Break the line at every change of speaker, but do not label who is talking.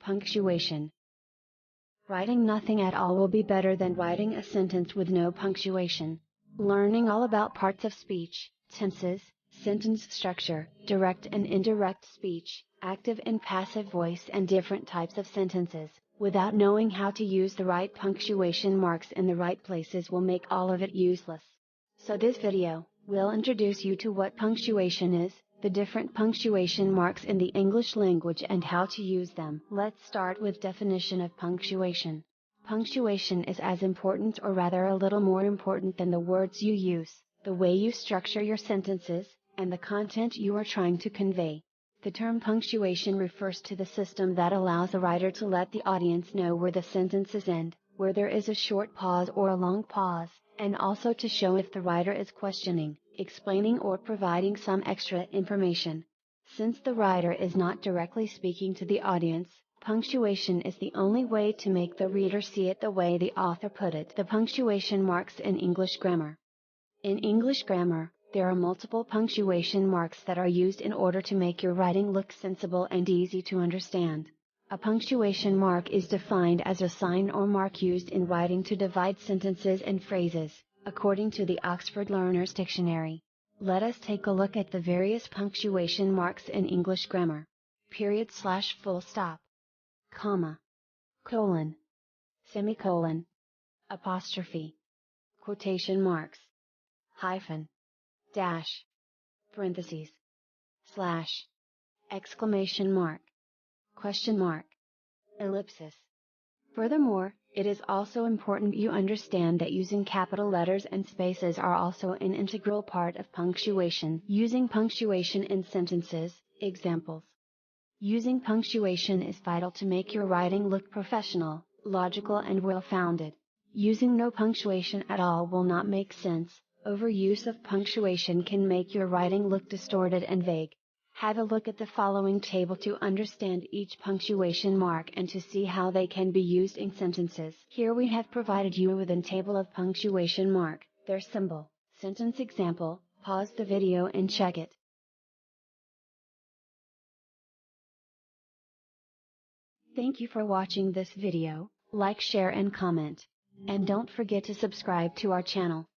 Punctuation. Writing nothing at all will be better than writing a sentence with no punctuation. Learning all about parts of speech, tenses, sentence structure, direct and indirect speech, active and passive voice and different types of sentences, without knowing how to use the right punctuation marks in the right places will make all of it useless. So this video will introduce you to what punctuation is, the different punctuation marks in the English language and how to use them. Let's start with definition of punctuation. Punctuation is as important or rather a little more important than the words you use, the way you structure your sentences, and the content you are trying to convey. The term punctuation refers to the system that allows a writer to let the audience know where the sentences end, where there is a short pause or a long pause, and also to show if the writer is questioning, explaining or providing some extra information. Since the writer is not directly speaking to the audience, punctuation is the only way to make the reader see it the way the author put it. The punctuation marks in English grammar. In English grammar, there are multiple punctuation marks that are used in order to make your writing look sensible and easy to understand. A punctuation mark is defined as a sign or mark used in writing to divide sentences and phrases, according to the Oxford Learner's Dictionary. Let us take a look at the various punctuation marks in English grammar. Period/full stop, comma, colon, semicolon, apostrophe, quotation marks, hyphen, dash, parentheses, slash, exclamation mark, question mark, ellipsis. Furthermore, it is also important you understand that using capital letters and spaces are also an integral part of punctuation. Using punctuation in sentences, examples. Using punctuation is vital to make your writing look professional, logical and well-founded. Using no punctuation at all will not make sense. Overuse of punctuation can make your writing look distorted and vague. Have a look at the following table to understand each punctuation mark and to see how they can be used in sentences. Here we have provided you with a table of punctuation mark, their symbol, sentence example. Pause the video and check it. Thank you for watching this video. Like, share and comment. And don't forget to subscribe to our channel.